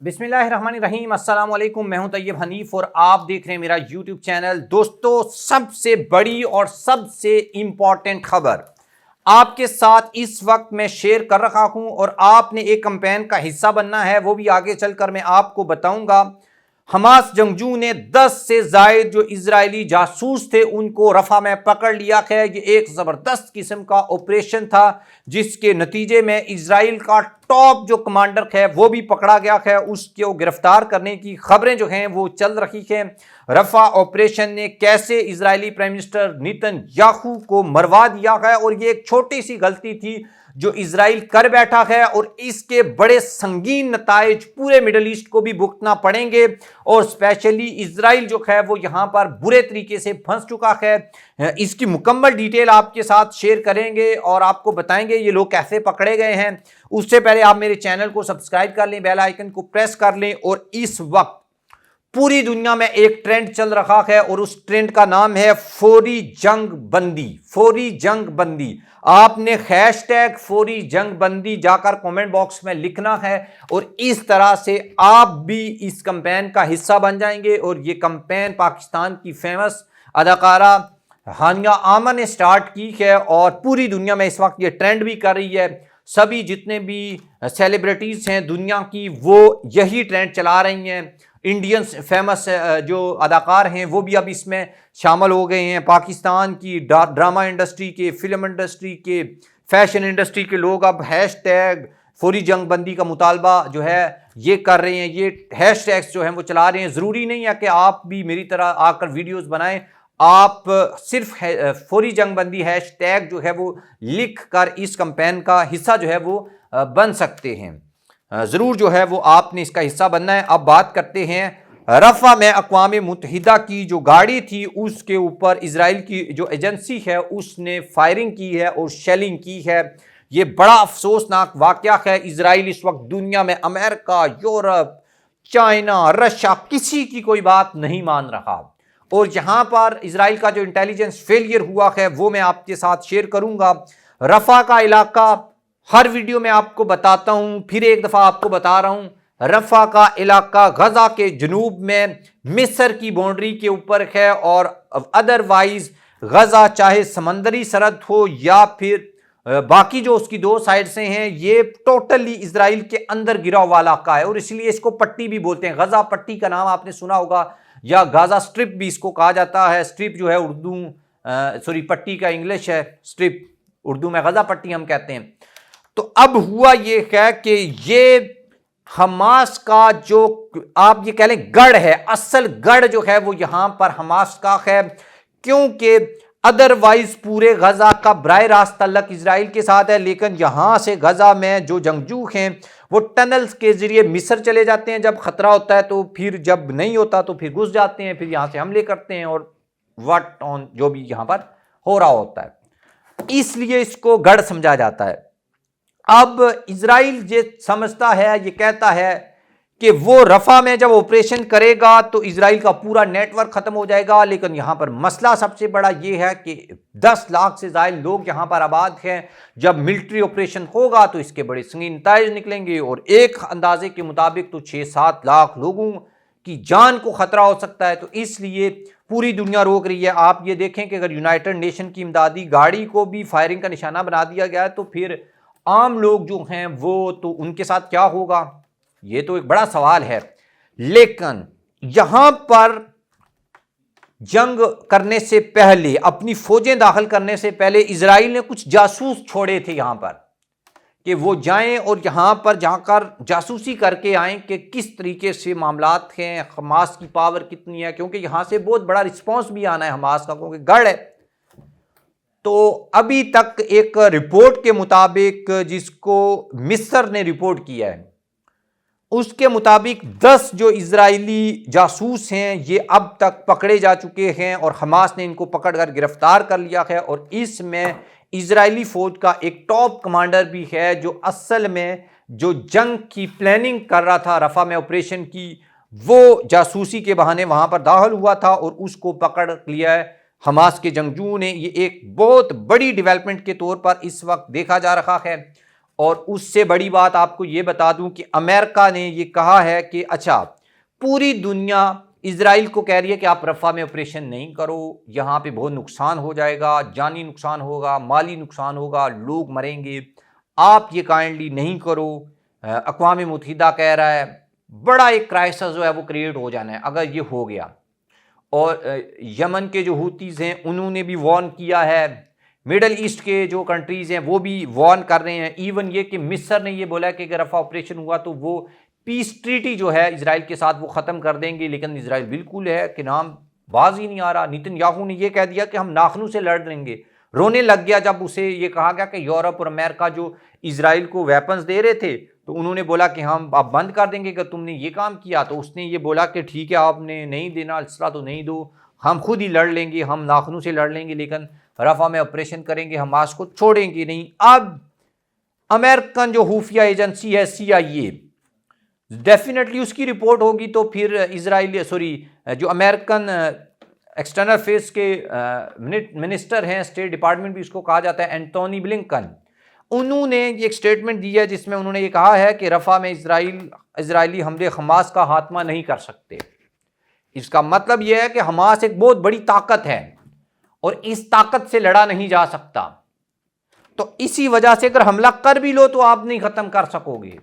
बिस्मिल्लाहिर्रहमानिर्रहीम, अस्सलाम वालेकुम। मैं हूं तैयब हनीफ और आप देख रहे हैं मेरा यूट्यूब चैनल। दोस्तों, सबसे बड़ी और सबसे इंपॉर्टेंट खबर आपके साथ इस वक्त मैं शेयर कर रहा हूं और आपने एक कैंपेन का हिस्सा बनना है, वो भी आगे चलकर मैं आपको बताऊंगा। हमास जंगजू ने 10 से जायद जो इजरायली जासूस थे उनको रफा में पकड़ लिया है। ये एक जबरदस्त किस्म का ऑपरेशन था जिसके नतीजे में इजराइल का टॉप जो कमांडर है वो भी पकड़ा गया है। उसको गिरफ्तार करने की खबरें जो हैं वो चल रही हैं। रफा ऑपरेशन ने कैसे इजरायली प्राइम मिनिस्टर नेतन्याहू को मरवा दिया है और ये एक छोटी सी गलती थी जो इजराइल कर बैठा है और इसके बड़े संगीन नताइज पूरे मिडल ईस्ट को भी भुगतना पड़ेंगे और स्पेशली इजराइल जो है वो यहां पर बुरे तरीके से फंस चुका है। इसकी मुकम्मल डिटेल आपके साथ शेयर करेंगे और आपको बताएंगे ये लोग कैसे पकड़े गए हैं। उससे पहले आप मेरे चैनल को सब्सक्राइब कर लें, बेल आइकन को प्रेस कर लें। और इस वक्त पूरी दुनिया में एक ट्रेंड चल रहा है और उस ट्रेंड का नाम है फौरी जंग बंदी। फौरी जंग बंदी, आपने हैशटैग फौरी जंग बंदी जाकर कमेंट बॉक्स में लिखना है और इस तरह से आप भी इस कैंपेन का हिस्सा बन जाएंगे। और ये कैंपेन पाकिस्तान की फेमस अदाकारा हानिया आमन ने स्टार्ट की है और पूरी दुनिया में इस वक्त ये ट्रेंड भी कर रही है। सभी जितने भी सेलिब्रिटीज हैं दुनिया की वो यही ट्रेंड चला रही हैं। इंडियन फेमस जो अदाकार हैं वो भी अब इसमें शामिल हो गए हैं। पाकिस्तान की ड्रामा इंडस्ट्री के, फिल्म इंडस्ट्री के, फैशन इंडस्ट्री के लोग अब हैशटैग फौरी जंग बंदी का मुतालबा जो है ये कर रहे हैं। ये हैशटैग्स जो हैं वो चला रहे हैं। ज़रूरी नहीं है कि आप भी मेरी तरह आकर वीडियोस बनाएं, आप सिर्फ फौरी जंग बंदी हैशटैग जो है वो लिख कर इस कैंपेन का हिस्सा जो है वो बन सकते हैं। ज़रूर जो है वो आपने इसका हिस्सा बनना है। अब बात करते हैं रफ़ा में अक़वाम मुत्तहिदा की जो गाड़ी थी उसके ऊपर इजराइल की जो एजेंसी है उसने फायरिंग की है और शेलिंग की है। ये बड़ा अफसोसनाक वाक़या है। इजराइल इस वक्त दुनिया में अमेरिका, यूरोप, चाइना, रशिया किसी की कोई बात नहीं मान रहा और यहाँ पर इजराइल का जो इंटेलिजेंस फेलियर हुआ है वो मैं आपके साथ शेयर करूँगा। रफ़ा का इलाका हर वीडियो में आपको बताता हूं, फिर एक दफा आपको बता रहा हूं। रफा का इलाका गजा के जनूब में मिस्र की बाउंड्री के ऊपर है और अदरवाइज गजा चाहे समंदरी सरहद हो या फिर बाकी जो उसकी दो साइड से हैं ये टोटली इजराइल के अंदर गिरा हुआ इलाका है और इसलिए इसको पट्टी भी बोलते हैं। गजा पट्टी का नाम आपने सुना होगा या गाजा स्ट्रिप भी इसको कहा जाता है। स्ट्रिप जो है उर्दू पट्टी का इंग्लिश है स्ट्रिप, उर्दू में गजा पट्टी हम कहते हैं। तो अब हुआ ये है कि ये हमास का जो आप ये कह लें गढ़ है, असल गढ़ जो है वो यहां पर हमास का है, क्योंकि अदरवाइज पूरे गजा का बराह रास्त तल्लक इजराइल के साथ है। लेकिन यहां से गजा में जो जंगजू हैं वो टनल्स के जरिए मिस्र चले जाते हैं जब खतरा होता है, तो फिर जब नहीं होता तो फिर घुस जाते हैं, फिर यहां से हमले करते हैं और व्हाट ऑन जो भी यहां पर हो रहा होता है, इसलिए इसको गढ़ समझा जाता है। अब इजराइल ये समझता है, ये कहता है कि वो रफा में जब ऑपरेशन करेगा तो इजराइल का पूरा नेटवर्क खत्म हो जाएगा। लेकिन यहां पर मसला सबसे बड़ा ये है कि 10 लाख से ज्यादा लोग यहां पर आबाद हैं। जब मिलिट्री ऑपरेशन होगा तो इसके बड़े संगीन नताइज निकलेंगे और एक अंदाजे के मुताबिक तो 6-7 लाख लोगों की जान को खतरा हो सकता है। तो इसलिए पूरी दुनिया रोक रही है। आप ये देखें कि अगर यूनाइटेड नेशन की इमदादी गाड़ी को भी फायरिंग का निशाना बना दिया गया है तो फिर आम लोग जो हैं वो तो उनके साथ क्या होगा, ये तो एक बड़ा सवाल है। लेकिन यहां पर जंग करने से पहले, अपनी फौजें दाखिल करने से पहले इजराइल ने कुछ जासूस छोड़े थे यहां पर कि वो जाएं और यहां पर जाकर जासूसी करके आएं कि किस तरीके से मामलात हैं, हमास की पावर कितनी है, क्योंकि यहां से बहुत बड़ा रिस्पॉन्स भी आना है हमास का, क्योंकि गढ़ है। तो अभी तक एक रिपोर्ट के मुताबिक जिसको मिस्र ने रिपोर्ट किया है उसके मुताबिक 10 जो इजरायली जासूस हैं ये अब तक पकड़े जा चुके हैं और हमास ने इनको पकड़कर गिरफ्तार कर लिया है। और इसमें इजरायली फौज का एक टॉप कमांडर भी है जो असल में जो जंग की प्लानिंग कर रहा था रफा में ऑपरेशन की, वो जासूसी के बहाने वहां पर दाखिल हुआ था और उसको पकड़ लिया है हमास के जंगजू ने। ये एक बहुत बड़ी डेवलपमेंट के तौर पर इस वक्त देखा जा रहा है। और उससे बड़ी बात आपको ये बता दूं कि अमेरिका ने ये कहा है कि अच्छा, पूरी दुनिया इजराइल को कह रही है कि आप रफा में ऑपरेशन नहीं करो, यहां पे बहुत नुकसान हो जाएगा, जानी नुकसान होगा, माली नुकसान होगा, लोग मरेंगे, आप ये काइंडली नहीं करो। अक़वाम मुत्तहिदा कह रहा है, बड़ा एक क्राइसिस जो है वो क्रिएट हो जाना है अगर ये हो गया। और यमन के जो हूतीज़ हैं उन्होंने भी वार्न किया है, मिडल ईस्ट के जो कंट्रीज़ हैं वो भी वार्न कर रहे हैं। इवन ये कि मिस्र ने ये बोला कि अगर रफा ऑपरेशन हुआ तो वो पीस ट्रीटी जो है इजराइल के साथ वो ख़त्म कर देंगे, लेकिन इजराइल बिल्कुल है कि नाम बाज ही नहीं आ रहा। नेतन्याहू ने ये कह दिया कि हम नाखनों से लड़ लेंगे, रोने लग गया जब उसे ये कहा गया कि यूरोप और अमेरिका जो इजराइल को वेपन्स दे रहे थे तो उन्होंने बोला कि हम आप बंद कर देंगे कि तुमने ये काम किया। तो उसने ये बोला कि ठीक है, आपने नहीं देना असला तो नहीं दो, हम खुद ही लड़ लेंगे, हम नाखनों से लड़ लेंगे, लेकिन रफा में ऑपरेशन करेंगे, हमास को छोड़ेंगे नहीं। अब अमेरिकन जो खुफिया एजेंसी है CIA, डेफिनेटली उसकी रिपोर्ट होगी तो फिर जो अमेरिकन एक्सटर्नल अफेयर्स के मिनिस्टर हैं, स्टेट डिपार्टमेंट भी उसको कहा जाता है, एंटोनी ब्लिंकन, उन्होंने एक स्टेटमेंट दी है जिसमें उन्होंने ये कहा है कि रफा में इजरायली हमले हमास का खात्मा नहीं कर सकते। इसका मतलब यह है कि हमास एक बहुत बड़ी ताकत है और इस ताकत से लड़ा नहीं जा सकता, तो इसी वजह से अगर हमला कर भी लो तो आप नहीं खत्म कर सकोगे।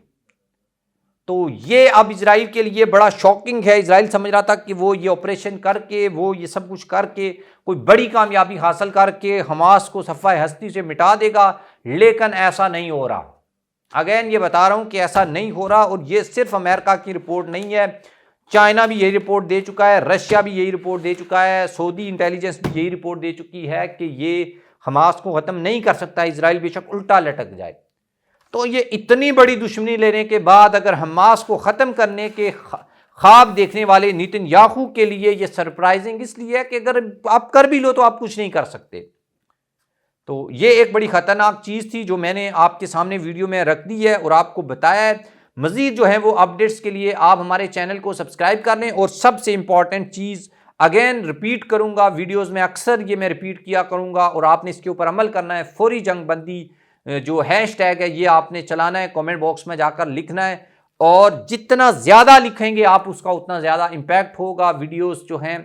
तो ये अब इजराइल के लिए बड़ा शॉकिंग है। इजराइल समझ रहा था कि वो ये ऑपरेशन करके, वो ये सब कुछ करके कोई बड़ी कामयाबी हासिल करके हमास को सफ़ाए हस्ती से मिटा देगा, लेकिन ऐसा नहीं हो रहा। अगेन ये बता रहा हूं कि ऐसा नहीं हो रहा। और ये सिर्फ अमेरिका की रिपोर्ट नहीं है, चाइना भी यही रिपोर्ट दे चुका है, रशिया भी यही रिपोर्ट दे चुका है, सऊदी इंटेलिजेंस भी यही रिपोर्ट दे चुकी है कि ये हमास को ख़त्म नहीं कर सकता इजराइल, बेशक उल्टा लटक जाए। तो ये इतनी बड़ी दुश्मनी लेने के बाद अगर हमास को ख़त्म करने के ख्वाब देखने वाले नेतन्याहू के लिए ये सरप्राइजिंग इसलिए है कि अगर आप कर भी लो तो आप कुछ नहीं कर सकते। तो ये एक बड़ी ख़तरनाक चीज़ थी जो मैंने आपके सामने वीडियो में रख दी है और आपको बताया है। मज़ीद जो है वो अपडेट्स के लिए आप हमारे चैनल को सब्सक्राइब कर लें। और सबसे इम्पॉर्टेंट चीज़ अगेन रिपीट करूँगा, वीडियोज़ में अक्सर ये मैं रिपीट किया करूँगा और आपने इसके ऊपर अमल करना है। फौरी जंग बंदी जो हैशटैग है ये आपने चलाना है, कमेंट बॉक्स में जाकर लिखना है और जितना ज़्यादा लिखेंगे आप उसका उतना ज़्यादा इम्पैक्ट होगा। वीडियोस जो हैं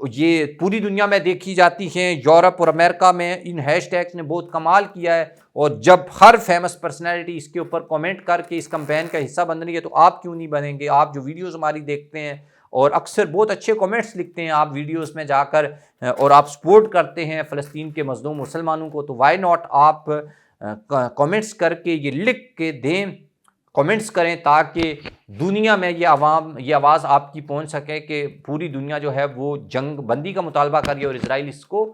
ये पूरी दुनिया में देखी जाती हैं, यूरोप और अमेरिका में इन हैशटैग्स ने बहुत कमाल किया है। और जब हर फेमस पर्सनैलिटी इसके ऊपर कमेंट करके इस कैंपेन का हिस्सा बन रही है तो आप क्यों नहीं बनेंगे। आप जो वीडियोस हमारी देखते हैं और अक्सर बहुत अच्छे कमेंट्स लिखते हैं आप वीडियोस में जाकर और आप सपोर्ट करते हैं फ़लस्तीन के मज़लूम मुसलमानों को, तो वाई नॉट आप कमेंट्स करके ये लिख के दें, कमेंट्स करें ताकि दुनिया में ये आवाज़ आपकी पहुंच सके कि पूरी दुनिया जो है वो जंग बंदी का मुतालबा कर रही है और इजराइल इसको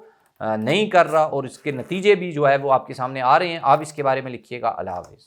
नहीं कर रहा और इसके नतीजे भी जो है वो आपके सामने आ रहे हैं। आप इसके बारे में लिखिएगा। अल्लाह हाफ़िज़।